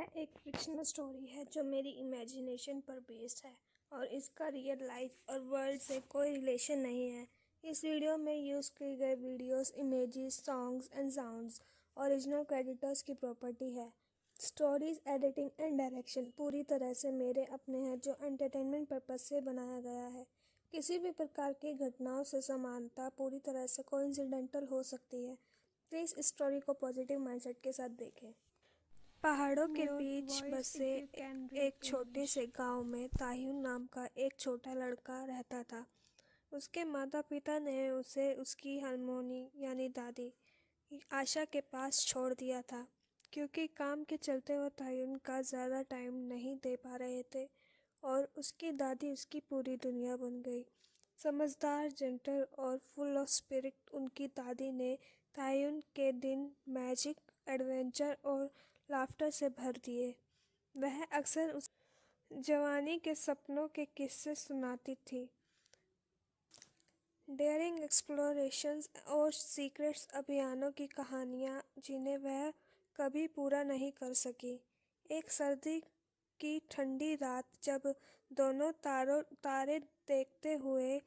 यह एक fictional story है जो मेरी इमेजिनेशन पर बेस्ड है और इसका रियल लाइफ और वर्ल्ड से कोई रिलेशन नहीं है। इस वीडियो में यूज़ किए गए videos, images, songs and sounds original creditors की प्रॉपर्टी है। स्टोरीज, एडिटिंग एंड डायरेक्शन पूरी तरह से मेरे अपने हैं जो एंटरटेनमेंट पर्पज से बनाया गया है। किसी भी प्रकार की घटनाओं से समानता पूरी तरह से कोइंसिडेंटल हो सकती है। प्लीज़ इस स्टोरी को पॉजिटिव माइंडसेट के साथ देखें। पहाड़ों के बीच बसे एक छोटे से गांव में तायुन नाम का एक छोटा लड़का रहता था। उसके माता पिता ने उसे उसकी हारमोनी यानी दादी आशा के पास छोड़ दिया था, क्योंकि काम के चलते वो तायुन का ज़्यादा टाइम नहीं दे पा रहे थे और उसकी दादी उसकी पूरी दुनिया बन गई। समझदार, जेंटल और फुल ऑफ स्पिरिट, उनकी दादी ने तायुन के दिन मैजिक, एडवेंचर और लाफ्टर से भर दिए। वह अक्सर उस जवानी के सपनों के किस्से सुनाती थी, डेयरिंग एक्सप्लोरेशंस और सीक्रेट्स अभियानों की कहानियाँ जिन्हें वह कभी पूरा नहीं कर सकी। एक सर्दी की ठंडी रात जब दोनों तारे देखते हुए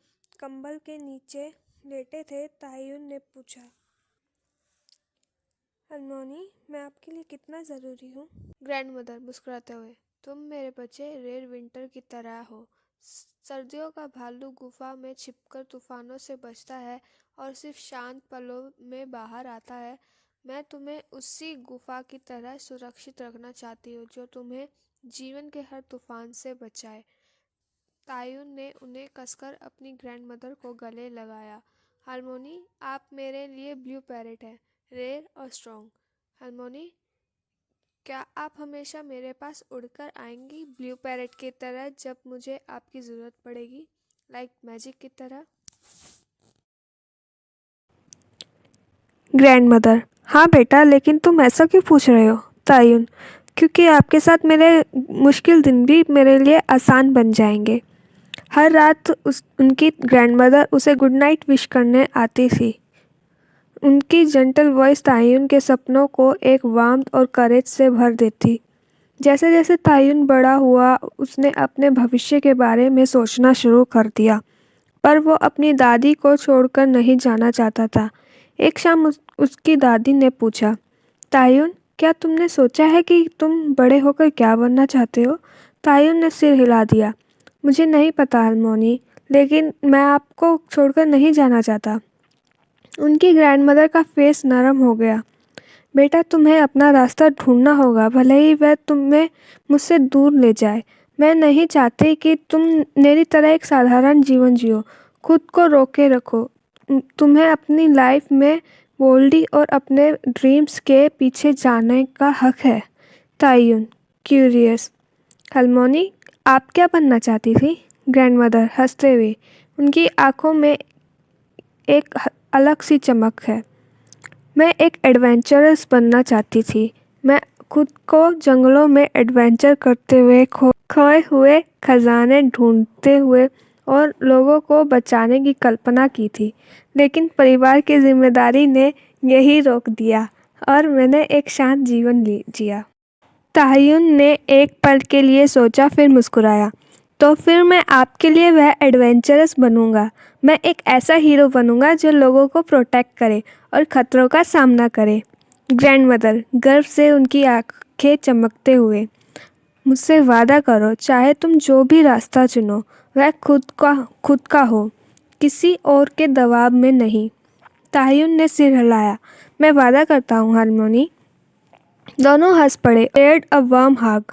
कंबल के नीचे लेटे थे, तायुन ने पूछा, हारमोनी, मैं आपके लिए कितना ज़रूरी हूँ? ग्रैंडमदर मुस्कुराते हुए, तुम मेरे बच्चे रेड विंटर की तरह हो। सर्दियों का भालू गुफा में छिपकर तूफानों से बचता है और सिर्फ शांत पलों में बाहर आता है। मैं तुम्हें उसी गुफा की तरह सुरक्षित रखना चाहती हूँ जो तुम्हें जीवन के हर तूफान से बचाए। तायुन ने उन्हें कसकर अपनी ग्रैंडमदर को गले लगाया। हारमोनी, आप मेरे लिए ब्लू पैरेट हैं, रेयर और स्ट्रॉन्ग। हारमोनी, क्या आप हमेशा मेरे पास उड़कर आएंगी, ब्लू पैरेट की तरह, जब मुझे आपकी ज़रूरत पड़ेगी, लाइक मैजिक की तरह? ग्रैंडमदर, हाँ बेटा, लेकिन तुम ऐसा क्यों पूछ रहे हो? तायुन, क्योंकि आपके साथ मेरे मुश्किल दिन भी मेरे लिए आसान बन जाएंगे। हर रात उनकी ग्रैंडमदर उसे गुड नाइट विश करने आती थी। उनकी जेंटल वॉइस तायुन के सपनों को एक वार्मथ और करेज से भर देती। जैसे जैसे तायुन बड़ा हुआ, उसने अपने भविष्य के बारे में सोचना शुरू कर दिया, पर वो अपनी दादी को छोड़कर नहीं जाना चाहता था। एक शाम उसकी दादी ने पूछा, तायुन, क्या तुमने सोचा है कि तुम बड़े होकर क्या बनना चाहते हो? तायुन ने सिर हिला दिया। मुझे नहीं पता हारमोनी, लेकिन मैं आपको छोड़कर नहीं जाना चाहता। उनकी ग्रैंडमदर का फेस नरम हो गया। बेटा, तुम्हें अपना रास्ता ढूंढना होगा, भले ही वह तुम्हें मुझसे दूर ले जाए। मैं नहीं चाहती कि तुम मेरी तरह एक साधारण जीवन जियो। खुद को रोके रखो। तुम्हें अपनी लाइफ में बोल्डी और अपने ड्रीम्स के पीछे जाने का हक है। तायुन, क्यूरियस, हारमोनी, आप क्या बनना चाहती थी? ग्रैंडमदर हंसते हुए, उनकी आंखों में एक अलग सी चमक है। मैं एक एडवेंचरस बनना चाहती थी। मैं खुद को जंगलों में एडवेंचर करते हुए, खोए हुए खजाने ढूंढते हुए और लोगों को बचाने की कल्पना की थी, लेकिन परिवार की जिम्मेदारी ने यही रोक दिया और मैंने एक शांत जीवन जिया। तायुन ने एक पल के लिए सोचा, फिर मुस्कुराया। तो फिर मैं आपके लिए वह एडवेंचरस बनूंगा। मैं एक ऐसा हीरो बनूंगा जो लोगों को प्रोटेक्ट करे और खतरों का सामना करे। ग्रैंडमदर गर्व से उनकी आंखें चमकते हुए, मुझसे वादा करो, चाहे तुम जो भी रास्ता चुनो वह खुद का हो, किसी और के दबाव में नहीं। तायुन ने सिर हिलाया। मैं वादा करता हूँ हारमोनी। दोनों हंस पड़े, एड अ वार्म हग,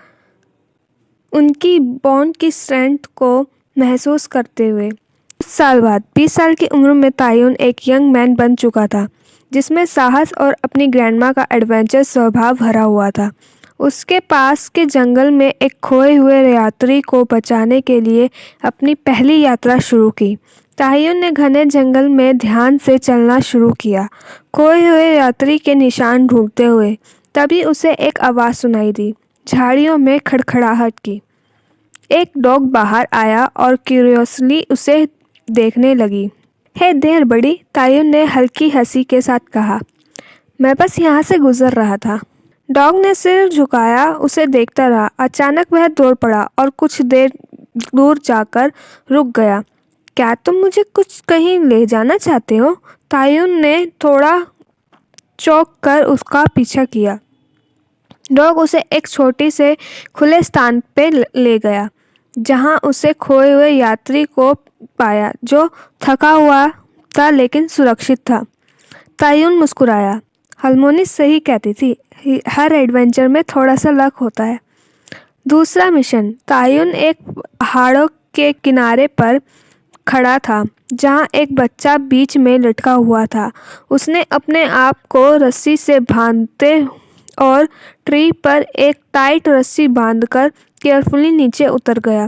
उनकी बॉन्ड की स्ट्रेंथ को महसूस करते हुए। 20 साल बाद, 20 साल की उम्र में तायुन एक यंग मैन बन चुका था, जिसमें साहस और अपनी ग्रैंडमा का एडवेंचर स्वभाव भरा हुआ था। उसके पास के जंगल में एक खोए हुए यात्री को बचाने के लिए अपनी पहली यात्रा शुरू की। तायुन ने घने जंगल में ध्यान से चलना शुरू किया, खोए हुए यात्री के निशान ढूंढते हुए। तभी उसे एक आवाज़ सुनाई दी, झाड़ियों में खड़खड़ाहट की। एक डॉग बाहर आया और क्यूरियसली उसे देखने लगी। हे देयर बड़ी, तायुन ने हल्की हंसी के साथ कहा। मैं बस यहाँ से गुजर रहा था। डॉग ने सिर झुकाया, उसे देखता रहा। अचानक वह दौड़ पड़ा और कुछ देर दूर जाकर रुक गया। क्या तुम मुझे कुछ कहीं ले जाना चाहते हो? तायुन ने थोड़ा चौंक कर उसका पीछा किया। डॉग उसे एक छोटी से खुले स्थान पे ले गया, जहां उसे खोए हुए यात्री को पाया जो थका हुआ था लेकिन सुरक्षित था। तायुन मुस्कुराया। हार्मोनी सही कहती थी, हर एडवेंचर में थोड़ा सा लक होता है। दूसरा मिशन। तायुन एक पहाड़ों के किनारे पर खड़ा था, जहां एक बच्चा बीच में लटका हुआ था। उसने अपने आप को रस्सी से बांधते और ट्री पर एक टाइट रस्सी बांधकर केयरफुली नीचे उतर गया।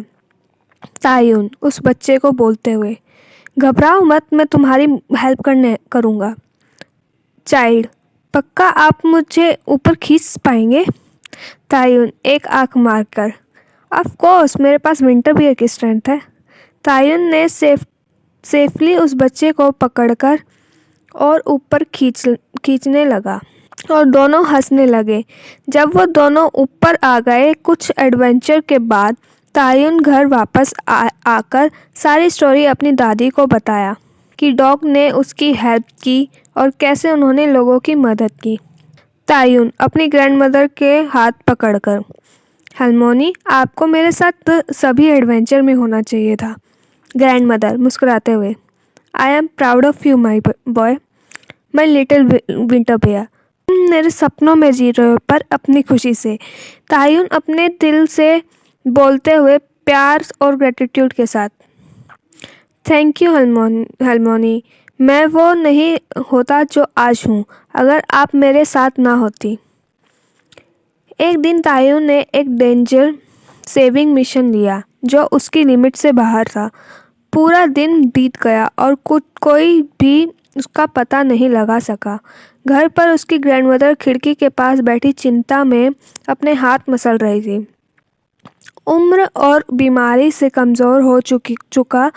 तायुन उस बच्चे को बोलते हुए, घबराओ मत, मैं तुम्हारी हेल्प करूँगा। चाइल्ड, पक्का आप मुझे ऊपर खींच पाएंगे? तायुन एक आंख मारकर, ऑफ कोर्स, मेरे पास विंटर बियर की स्ट्रेंथ है। तायुन ने सेफली उस बच्चे को पकड़कर और ऊपर खींचने लगा और दोनों हंसने लगे। जब वो दोनों ऊपर आ गए, कुछ एडवेंचर के बाद तायुन घर वापस आकर सारी स्टोरी अपनी दादी को बताया कि डॉग ने उसकी हेल्प की और कैसे उन्होंने लोगों की मदद की। तायुन अपनी ग्रैंडमदर के हाथ पकड़कर, हार्मोनी, आपको मेरे साथ सभी एडवेंचर में होना चाहिए था। ग्रैंडमदर मुस्कुराते हुए, I am proud of you my boy, my little winter bear. तुम मेरे सपनों में जी रहे हो, पर अपनी खुशी से। तायुन अपने दिल से बोलते हुए प्यार और ग्रेटिट्यूड के साथ, थैंक यू हार्मोनी, मैं वो नहीं होता जो आज हूँ अगर आप मेरे साथ ना होती। एक दिन तायुन ने एक डेंजर सेविंग मिशन लिया जो उसकी लिमिट से बाहर था। पूरा दिन बीत गया और कोई भी उसका पता नहीं लगा सका। घर पर उसकी ग्रैंडमदर खिड़की के पास बैठी चिंता में अपने हाथ मसल रही थी। उम्र और बीमारी से कमज़ोर हो चुका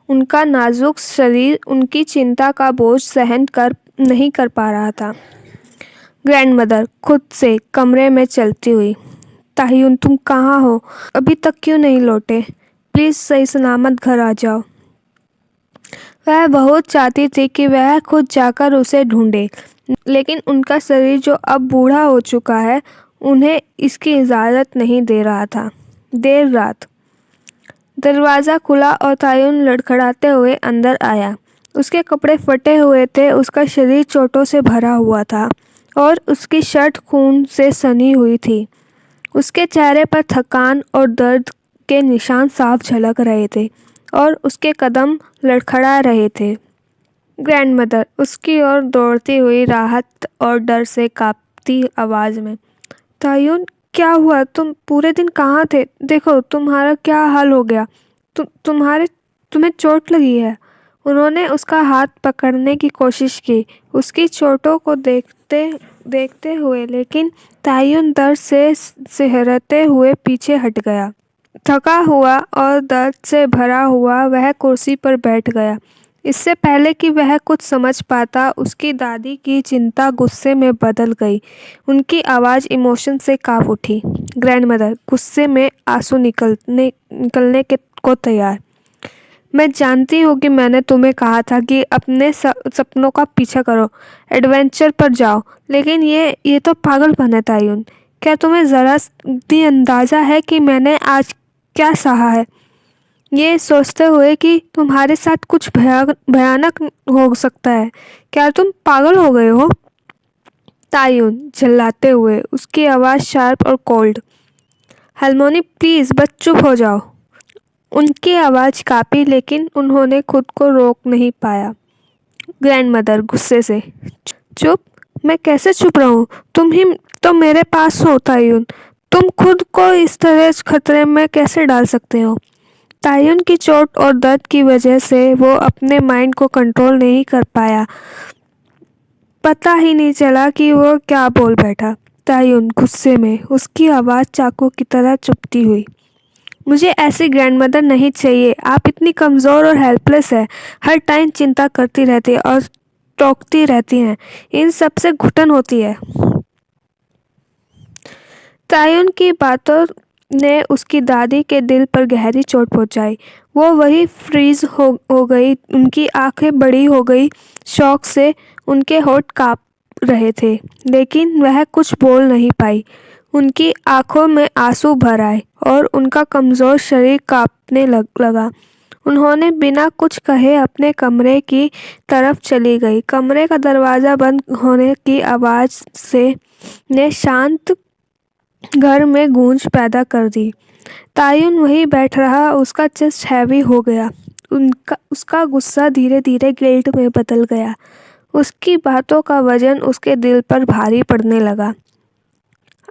उनका नाजुक शरीर उनकी चिंता का बोझ सहन नहीं कर पा रहा था। ग्रैंडमदर खुद से कमरे में चलती हुई, तायुन, तुम कहाँ हो? अभी तक क्यों नहीं लौटे? प्लीज़ सही सलामत घर आ जाओ। वह बहुत चाहती थी कि वह खुद जाकर उसे ढूंढे, लेकिन उनका शरीर जो अब बूढ़ा हो चुका है उन्हें इसकी इजाज़त नहीं दे रहा था। देर रात दरवाज़ा खुला और तायुन लड़खड़ाते हुए अंदर आया। उसके कपड़े फटे हुए थे, उसका शरीर चोटों से भरा हुआ था और उसकी शर्ट खून से सनी हुई थी। उसके चेहरे पर थकान और दर्द के निशान साफ झलक रहे थे और उसके कदम लड़खड़ा रहे थे। ग्रैंडमदर उसकी ओर दौड़ती हुई, राहत और डर से कांपती आवाज़ में, तायुन, क्या हुआ? तुम पूरे दिन कहाँ थे? देखो तुम्हारा क्या हाल हो गया। तुम्हें चोट लगी है। उन्होंने उसका हाथ पकड़ने की कोशिश की, उसकी चोटों को देखते हुए, लेकिन तायुन दर्द से सिहरते हुए पीछे हट गया। थका हुआ और दर्द से भरा हुआ वह कुर्सी पर बैठ गया। इससे पहले कि वह कुछ समझ पाता, उसकी दादी की चिंता गुस्से में बदल गई। उनकी आवाज़ इमोशन से काँप उठी। ग्रैंडमदर गुस्से में आंसू निकलने को तैयार, मैं जानती हूँ कि मैंने तुम्हें कहा था कि अपने सपनों का पीछा करो, एडवेंचर पर जाओ, लेकिन ये तो पागलपन है तायुन। क्या तुम्हें ज़रा भी अंदाज़ा है कि मैंने आज क्या सहा है? ये सोचते हुए कि तुम्हारे साथ कुछ भयानक हो सकता है। क्या तुम पागल हो गए हो? तायुन चिल्लाते हुए, उसकी आवाज़ शार्प और कोल्ड। हार्मोनी, प्लीज़ बस चुप हो जाओ। उनकी आवाज़ काँपी, लेकिन उन्होंने खुद को रोक नहीं पाया। ग्रैंडमदर गुस्से से, चुप? मैं कैसे चुप रहूं? तुम ही तो मेरे पास हो तायुन। तुम खुद को इस तरह खतरे में कैसे डाल सकते हो? तायुन की चोट और दर्द की वजह से वो अपने माइंड को कंट्रोल नहीं कर पाया। पता ही नहीं चला कि वो क्या बोल बैठा। तायुन गुस्से में, उसकी आवाज़ चाकू की तरह चुभती हुई, मुझे ऐसी ग्रैंडमदर नहीं चाहिए। आप इतनी कमज़ोर और हेल्पलेस है, हर टाइम चिंता करती रहती है और टोकती रहती हैं। इन सब से घुटन होती है। तायुन की बातों ने उसकी दादी के दिल पर गहरी चोट पहुंचाई। वो वही फ्रीज हो गई, उनकी आंखें बड़ी हो गई शौक से, उनके होंठ कांप रहे थे, लेकिन वह कुछ बोल नहीं पाई। उनकी आंखों में आंसू भर आए और उनका कमज़ोर शरीर कांपने लगा। उन्होंने बिना कुछ कहे अपने कमरे की तरफ चली गई। कमरे का दरवाज़ा बंद होने की आवाज़ से ने शांत घर में गूंज पैदा कर दी। तायुन वहीं बैठ रहा, उसका चेस्ट हैवी हो गया। उसका गुस्सा धीरे धीरे गिल्ट में बदल गया। उसकी बातों का वजन उसके दिल पर भारी पड़ने लगा।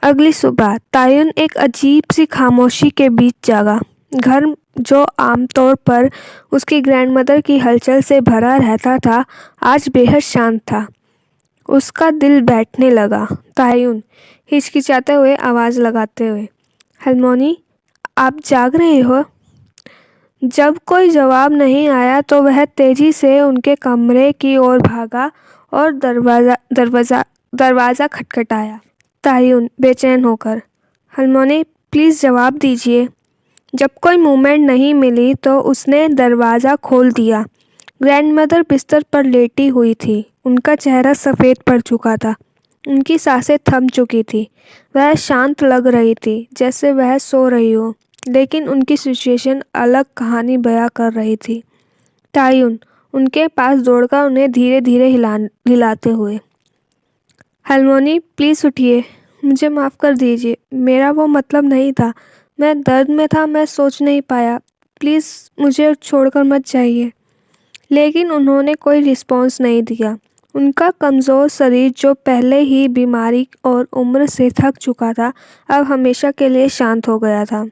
अगली सुबह तायुन एक अजीब सी खामोशी के बीच जागा। घर, जो आमतौर पर उसकी ग्रैंडमदर की हलचल से भरा रहता था, आज बेहद शांत था। उसका दिल बैठने लगा। तायुन हिचकिचाते हुए आवाज़ लगाते हुए, हार्मोनी, आप जाग रहे हो? जब कोई जवाब नहीं आया तो वह तेजी से उनके कमरे की ओर भागा और दरवाज़ा खटखटाया। तायुन बेचैन होकर, हार्मोनी, प्लीज़ जवाब दीजिए। जब कोई मूवमेंट नहीं मिली तो उसने दरवाज़ा खोल दिया। ग्रैंडमदर बिस्तर पर लेटी हुई थी। उनका चेहरा सफ़ेद पड़ चुका था, उनकी सांसें थम चुकी थी। वह शांत लग रही थी, जैसे वह सो रही हो, लेकिन उनकी सिचुएशन अलग कहानी बयां कर रही थी। तायुन उनके पास दौड़कर उन्हें धीरे धीरे हिलाते हुए, हार्मोनी, प्लीज़ उठिए, मुझे माफ़ कर दीजिए, मेरा वो मतलब नहीं था, मैं दर्द में था, मैं सोच नहीं पाया, प्लीज़ मुझे छोड़कर मत जाइए। लेकिन उन्होंने कोई रिस्पॉन्स नहीं दिया। उनका कमज़ोर शरीर, जो पहले ही बीमारी और उम्र से थक चुका था, अब हमेशा के लिए शांत हो गया था।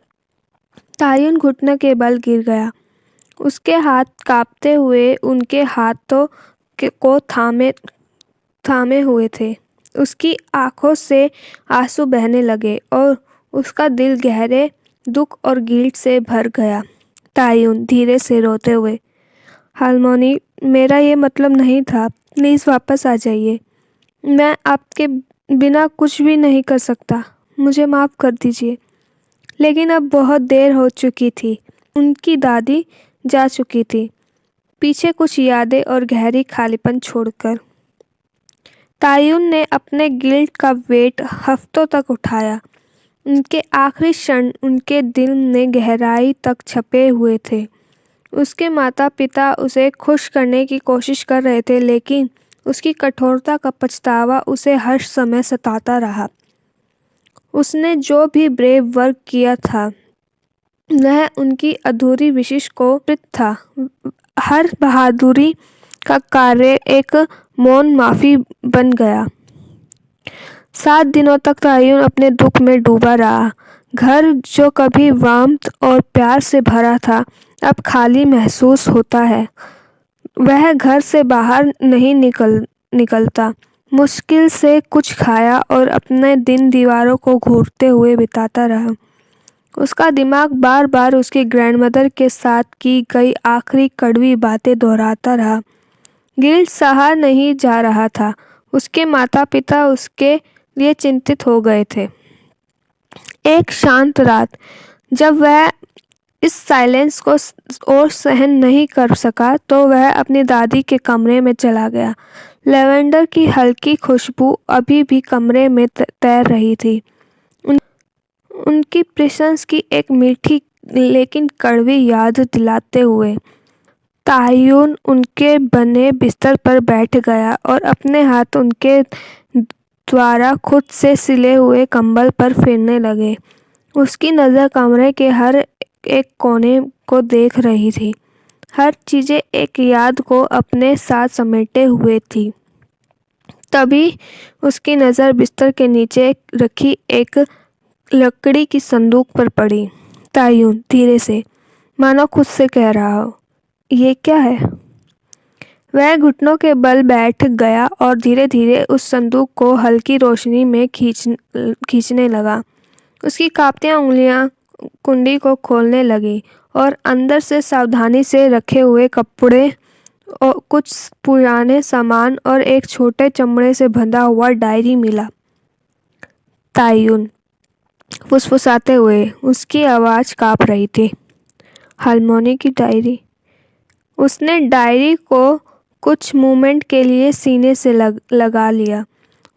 तायुन घुटने के बल गिर गया। उसके हाथ कांपते हुए उनके हाथों को थामे हुए थे। उसकी आंखों से आंसू बहने लगे और उसका दिल गहरे दुख और गिल्ट से भर गया। तायुन धीरे से रोते हुए, हार्मोनी, मेरा ये मतलब नहीं था, प्लीज़ वापस आ जाइए। मैं आपके बिना कुछ भी नहीं कर सकता, मुझे माफ़ कर दीजिए। लेकिन अब बहुत देर हो चुकी थी। उनकी दादी जा चुकी थी, पीछे कुछ यादें और गहरी खालीपन छोड़कर। तायुन ने अपने गिल्ट का वेट हफ्तों तक उठाया। उनके आखिरी क्षण उनके दिल में गहराई तक छपे हुए थे। उसके माता पिता उसे खुश करने की कोशिश कर रहे थे, लेकिन उसकी कठोरता का पछतावा उसे हर समय सताता रहा। उसने जो भी ब्रेव वर्क किया था, वह उनकी अधूरी विश को प्रत था। हर बहादुरी का कार्य एक मौन माफ़ी बन गया। 7 दिनों तक तायुन अपने दुख में डूबा रहा। घर, जो कभी वार्मथ और प्यार से भरा था, अब खाली महसूस होता है। वह घर से बाहर नहीं निकलता, मुश्किल से कुछ खाया और अपने दिन दीवारों को घूरते हुए बिताता रहा। उसका दिमाग बार बार उसकी ग्रैंडमदर के साथ की गई आखिरी कड़वी बातें दोहराता रहा। गिल्ट सहा नहीं जा रहा था। उसके माता पिता उसके लिए चिंतित हो गए थे। एक शांत रात, जब वह इस साइलेंस को और सहन नहीं कर सका, तो वह अपनी दादी के कमरे में चला गया। लेवेंडर की हल्की खुशबू अभी भी कमरे में तैर रही थी। उनकी प्रेजेंस की एक मीठी लेकिन कड़वी याद दिलाते हुए तायुन उनके बने बिस्तर पर बैठ गया और अपने हाथ उनके द्वारा खुद से सिले हुए कंबल पर फेरने लगे। उसकी नज़र कमरे के हर एक कोने को देख रही थी। हर चीज़ें एक याद को अपने साथ समेटे हुए थी। तभी उसकी नज़र बिस्तर के नीचे रखी एक लकड़ी की संदूक पर पड़ी। तायुन धीरे से, मानो खुद से कह रहा हो, ये क्या है? वह घुटनों के बल बैठ गया और धीरे धीरे उस संदूक को हल्की रोशनी में खींचने लगा। उसकी कांपती उंगलियां कुंडी को खोलने लगी और अंदर से सावधानी से रखे हुए कपड़े और कुछ पुराने सामान और एक छोटे चमड़े से बंधा हुआ डायरी मिला। तायुन फुसफुसाते हुए। उसकी आवाज़ काँप रही थी। हारमोनी की डायरी। उसने डायरी को कुछ मोमेंट के लिए सीने से लगा लिया।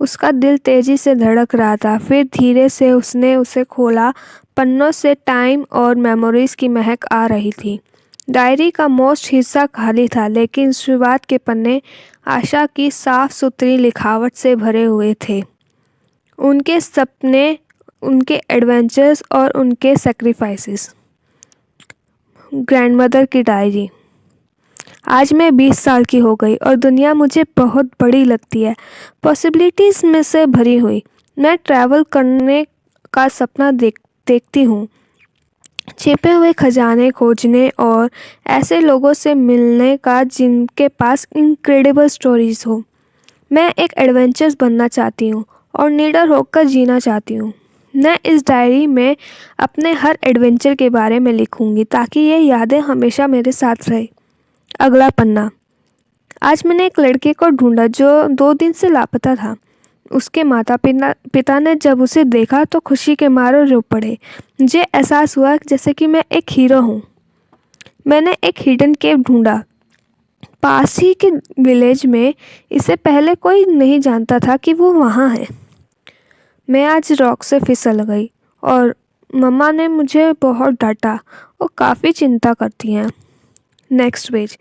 उसका दिल तेजी से धड़क रहा था। फिर धीरे से उसने उसे खोला। पन्नों से टाइम और मेमोरीज की महक आ रही थी। डायरी का मोस्ट हिस्सा खाली था, लेकिन शुरुआत के पन्ने आशा की साफ सुथरी लिखावट से भरे हुए थे। उनके सपने, उनके एडवेंचर्स और उनके सेक्रीफाइसेस। ग्रैंडमदर की डायरी। आज मैं 20 साल की हो गई और दुनिया मुझे बहुत बड़ी लगती है, पॉसिबिलिटीज़ में से भरी हुई। मैं ट्रैवल करने का सपना देखती हूँ, छिपे हुए खजाने खोजने और ऐसे लोगों से मिलने का जिनके पास इनक्रेडिबल स्टोरीज हो। मैं एक एडवेंचर्स बनना चाहती हूँ और नीडर होकर जीना चाहती हूँ। मैं इस डायरी में अपने हर एडवेंचर के बारे में लिखूंगी ताकि ये यादें हमेशा मेरे साथ रहे। अगला पन्ना। आज मैंने एक लड़के को ढूंढा जो 2 दिन से लापता था। उसके माता पिता ने जब उसे देखा तो खुशी के मारे रो पड़े। मुझे एहसास हुआ जैसे कि मैं एक हीरो हूँ। मैंने एक हिडन केव ढूंढा पास ही के विलेज में। इससे पहले कोई नहीं जानता था कि वो वहाँ है। मैं आज रॉक से फिसल गई और मम्मा ने मुझे बहुत डांटा। वो काफ़ी चिंता करती हैं। Next page.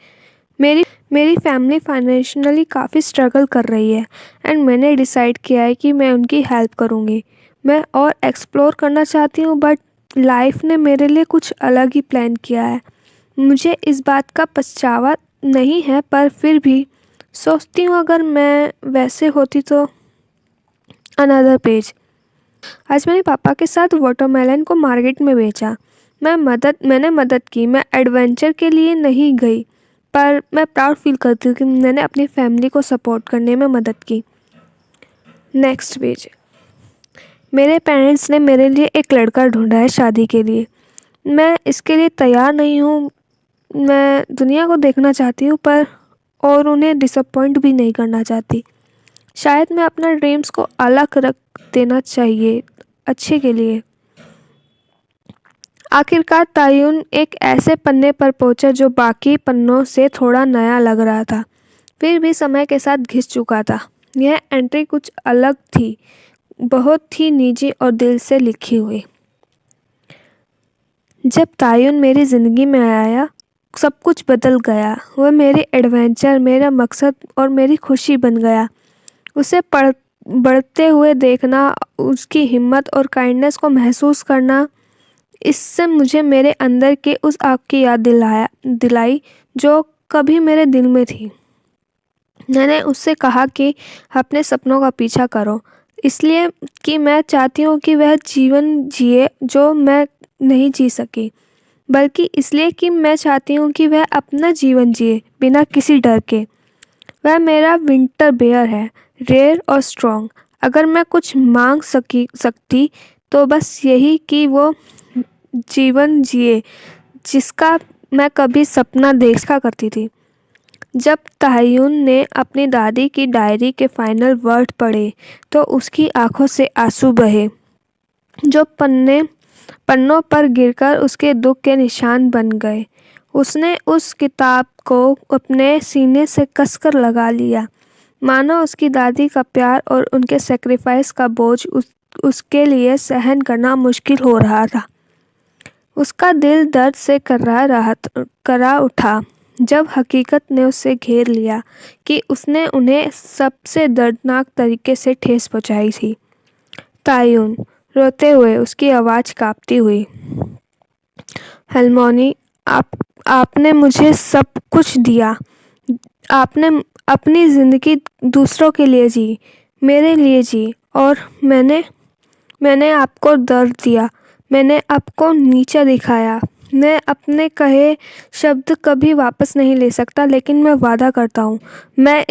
मेरी फैमिली फाइनेंशियली काफ़ी स्ट्रगल कर रही है एंड मैंने डिसाइड किया है कि मैं उनकी हेल्प करूँगी। मैं और एक्सप्लोर करना चाहती हूँ, बट लाइफ ने मेरे लिए कुछ अलग ही प्लान किया है। मुझे इस बात का पछतावा नहीं है, पर फिर भी सोचती हूँ अगर मैं वैसे होती तो। Another page. आज मैंने पापा के साथ वाटरमेलन को मार्केट में बेचा। मैंने मदद की। मैं एडवेंचर के लिए नहीं गई, पर मैं प्राउड फील करती हूँ कि मैंने अपनी फैमिली को सपोर्ट करने में मदद की। Next page. मेरे पेरेंट्स ने मेरे लिए एक लड़का ढूंढा है शादी के लिए। मैं इसके लिए तैयार नहीं हूँ। मैं दुनिया को देखना चाहती हूँ, पर और उन्हें डिसअपॉइंट भी नहीं करना चाहती। शायद मैं अपना ड्रीम्स को अलग रख देना चाहिए अच्छे के लिए। आखिरकार तायुन एक ऐसे पन्ने पर पहुंचा जो बाकी पन्नों से थोड़ा नया लग रहा था, फिर भी समय के साथ घिस चुका था। यह एंट्री कुछ अलग थी, बहुत ही निजी और दिल से लिखी हुई। जब तायुन मेरी ज़िंदगी में आया, सब कुछ बदल गया। वह मेरे एडवेंचर, मेरा मकसद और मेरी खुशी बन गया। उसे बढ़ते हुए देखना, उसकी हिम्मत और काइंडनेस को महसूस करना, इससे मुझे मेरे अंदर के उस आग की याद दिलाई जो कभी मेरे दिल में थी। मैंने उससे कहा कि अपने सपनों का पीछा करो, इसलिए कि मैं चाहती हूँ कि वह जीवन जिए जो मैं नहीं जी सकी, बल्कि इसलिए कि मैं चाहती हूँ कि वह अपना जीवन जिए बिना किसी डर के। वह मेरा विंटर बेयर है, रेयर और स्ट्रॉन्ग। अगर मैं कुछ मांग सकती तो बस यही कि वो जीवन जिए जिसका मैं कभी सपना देखा करती थी। जब तायुन ने अपनी दादी की डायरी के फाइनल वर्ड पढ़े तो उसकी आंखों से आंसू बहे, जो पन्नों पर गिरकर उसके दुख के निशान बन गए। उसने उस किताब को अपने सीने से कसकर लगा लिया, मानो उसकी दादी का प्यार और उनके सेक्रीफाइस का बोझ उसके लिए सहन करना मुश्किल हो रहा था। उसका दिल दर्द से करा उठा जब हकीकत ने उसे घेर लिया कि उसने उन्हें सबसे दर्दनाक तरीके से ठेस पहुंचाई थी। तायुन रोते हुए, उसकी आवाज़ कांपती हुई, हारमोनी, आपने मुझे सब कुछ दिया। आपने अपनी ज़िंदगी दूसरों के लिए जी, मेरे लिए जी, और मैंने आपको दर्द दिया। मैंने आपको नीचा दिखाया। मैं अपने कहे शब्द कभी वापस नहीं ले सकता, लेकिन मैं वादा करता हूँ मैं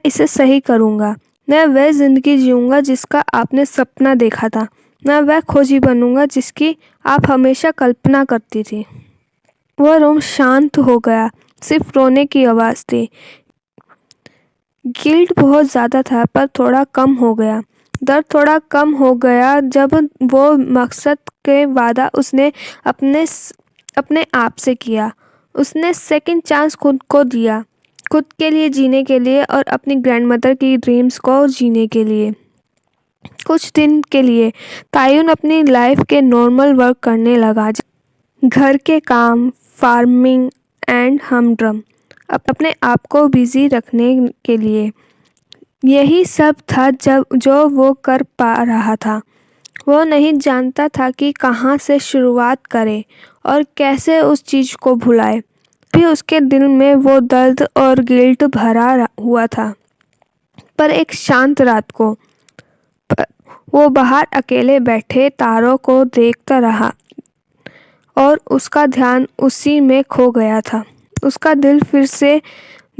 इसे सही करूँगा। मैं वह ज़िंदगी जीऊँगा जिसका आपने सपना देखा था। मैं वह खोजी बनूँगा जिसकी आप हमेशा कल्पना करती थी। वह रूम शांत हो गया, सिर्फ रोने की आवाज़ थी। गिल्ट बहुत ज़्यादा था, पर थोड़ा कम हो गया। दर्द थोड़ा कम हो गया जब वो मकसद के वादा उसने अपने आप से किया। उसने सेकंड चांस खुद को दिया, खुद के लिए जीने के लिए और अपनी ग्रैंडमदर की ड्रीम्स को जीने के लिए। कुछ दिन के लिए तायुन अपनी लाइफ के नॉर्मल वर्क करने लगा, घर के काम, फार्मिंग एंड हमड्रम, अपने आप को बिजी रखने के लिए। यही सब था जो वो कर पा रहा था। वो नहीं जानता था कि कहाँ से शुरुआत करे और कैसे उस चीज़ को भुलाए। भी उसके दिल में वो दर्द और गिल्ट भरा हुआ था। पर एक शांत रात को वो बाहर अकेले बैठे तारों को देखता रहा और उसका ध्यान उसी में खो गया था। उसका दिल फिर से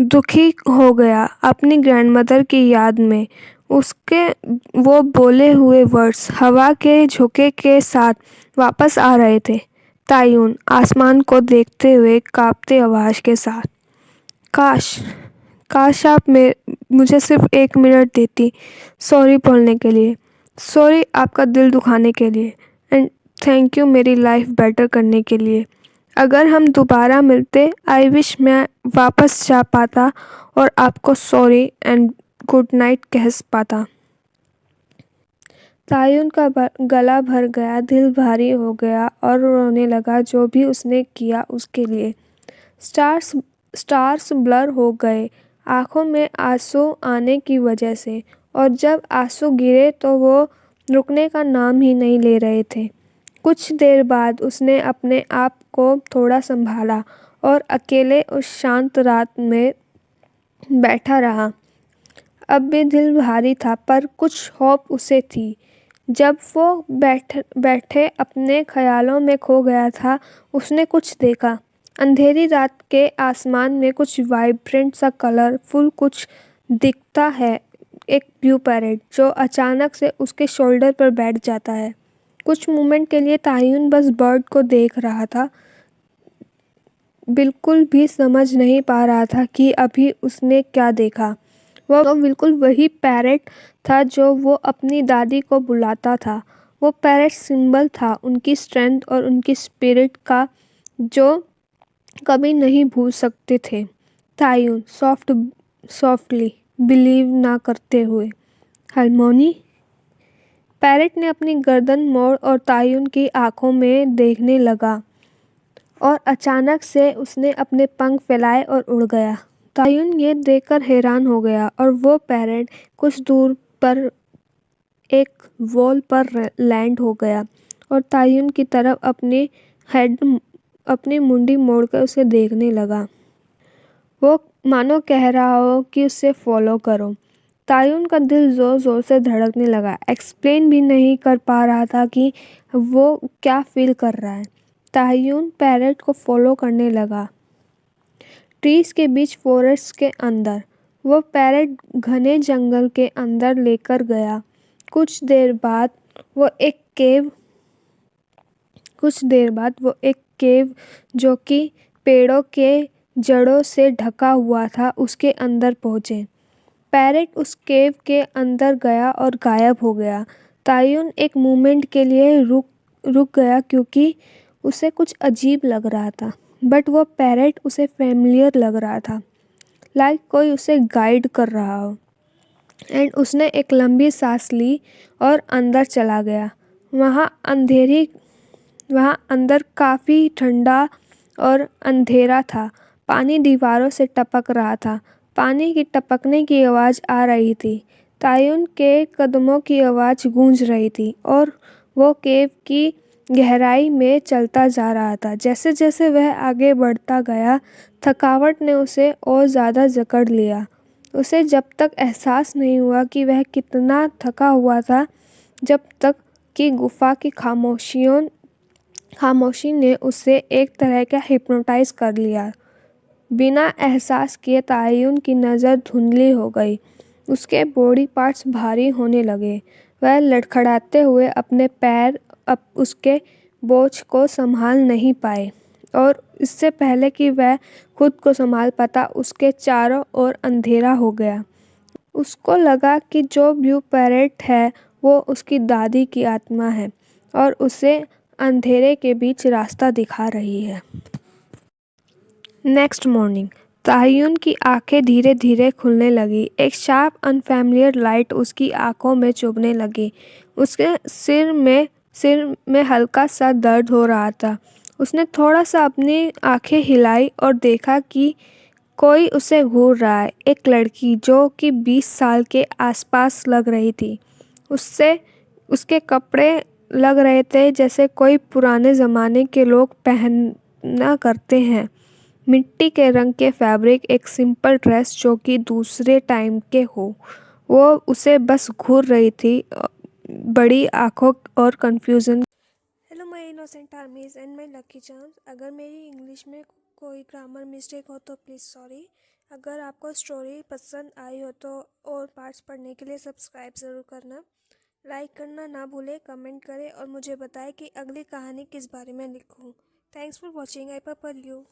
दुखी हो गया अपनी ग्रैंडमदर की याद में। उसके वो बोले हुए वर्ड्स हवा के झोंके के साथ वापस आ रहे थे। तायुन आसमान को देखते हुए कांपते आवाज़ के साथ, काश काश आप मुझे सिर्फ 1 मिनट देती, सॉरी बोलने के लिए, सॉरी आपका दिल दुखाने के लिए, एंड थैंक यू मेरी लाइफ बेटर करने के लिए। अगर हम दोबारा मिलते, आई विश मैं वापस जा पाता और आपको सॉरी एंड गुड नाइट कह पाता। तायुन का गला भर गया, दिल भारी हो गया और रोने लगा जो भी उसने किया उसके लिए। स्टार्स ब्लर हो गए आंखों में आंसू आने की वजह से, और जब आंसू गिरे तो वो रुकने का नाम ही नहीं ले रहे थे। कुछ देर बाद उसने अपने आप को थोड़ा संभाला और अकेले उस शांत रात में बैठा रहा। अब भी दिल भारी था पर कुछ होप उसे थी। जब वो बैठे अपने ख्यालों में खो गया था, उसने कुछ देखा। अंधेरी रात के आसमान में कुछ वाइब्रेंट सा कलरफुल कुछ दिखता है, एक ब्लू पैरेट जो अचानक से उसके शोल्डर पर बैठ जाता है। कुछ मोमेंट के लिए तायुन बस बर्ड को देख रहा था, बिल्कुल भी समझ नहीं पा रहा था कि अभी उसने क्या देखा। वो बिल्कुल वही पैरेट था जो वो अपनी दादी को बुलाता था। वो पैरेट सिंबल था उनकी स्ट्रेंथ और उनकी स्पिरिट का, जो कभी नहीं भूल सकते थे। तायुन सॉफ्टली बिलीव ना करते हुए, हारमोनी। पैरेट ने अपनी गर्दन मोड़ और तायुन की आंखों में देखने लगा और अचानक से उसने अपने पंख फैलाए और उड़ गया। तायुन ये देखकर हैरान हो गया और वो पैरेट कुछ दूर पर एक वॉल पर लैंड हो गया और तायुन की तरफ अपनी मुंडी मोड़कर उसे देखने लगा। वो मानो कह रहा हो कि उसे फॉलो करो। तायुन का दिल ज़ोर ज़ोर से धड़कने लगा। एक्सप्लेन भी नहीं कर पा रहा था कि वो क्या फील कर रहा है। तायुन पैरेट को फॉलो करने लगा, ट्रीज के बीच, फॉरेस्ट के अंदर। वो पैरेट घने जंगल के अंदर लेकर गया। कुछ देर बाद वो एक केव जो कि पेड़ों के जड़ों से ढका हुआ था, उसके अंदर पहुंचे। पैरेट उस केव के अंदर गया और गायब हो गया। तायुन एक मोमेंट के लिए रुक गया क्योंकि उसे कुछ अजीब लग रहा था, बट वो पैरेट उसे फेमिलियर लग रहा था, लाइक कोई उसे गाइड कर रहा हो। एंड उसने एक लंबी सांस ली और अंदर चला गया। वहाँ अंदर काफ़ी ठंडा और अंधेरा था। पानी दीवारों से टपक रहा था। पानी की टपकने की आवाज़ आ रही थी। तायुन के कदमों की आवाज़ गूंज रही थी और वो केव की गहराई में चलता जा रहा था। जैसे जैसे वह आगे बढ़ता गया, थकावट ने उसे और ज़्यादा जकड़ लिया। उसे जब तक एहसास नहीं हुआ कि वह कितना थका हुआ था, जब तक कि गुफा की खामोशी ने उसे एक तरह का हिप्नोटाइज कर लिया। बिना एहसास किए तायुन की नज़र धुंधली हो गई। उसके बॉडी पार्ट्स भारी होने लगे। वह लड़खड़ाते हुए अपने पैर उसके बोझ को संभाल नहीं पाए और इससे पहले कि वह खुद को संभाल पाता, उसके चारों ओर अंधेरा हो गया। उसको लगा कि जो ब्लू पैरेट है वो उसकी दादी की आत्मा है और उसे अंधेरे के बीच रास्ता दिखा रही है। नेक्स्ट मॉर्निंग ताह्युन की आंखें धीरे धीरे खुलने लगी। एक शार्प अनफैमिलियर लाइट उसकी आंखों में चुभने लगी। उसके सिर में हल्का सा दर्द हो रहा था। उसने थोड़ा सा अपनी आंखें हिलाई और देखा कि कोई उसे घूर रहा है। एक लड़की जो कि 20 साल के आसपास लग रही थी। उसके कपड़े लग रहे थे जैसे कोई पुराने ज़माने के लोग पहना करते हैं। मिट्टी के रंग के फैब्रिक, एक सिंपल ड्रेस जो कि दूसरे टाइम के हो। वो उसे बस घूर रही थी, बड़ी आंखों और confusion. Hello my innocent आर्मीज and my lucky charms. अगर मेरी इंग्लिश में कोई ग्रामर मिस्टेक हो तो प्लीज़ सॉरी। अगर आपको स्टोरी पसंद आई हो तो और पार्ट्स पढ़ने के लिए सब्सक्राइब ज़रूर करना। लाइक करना ना भूलें, कमेंट करें और मुझे बताएं कि अगली कहानी किस बारे में लिखूं। Thanks for watching. I purple you.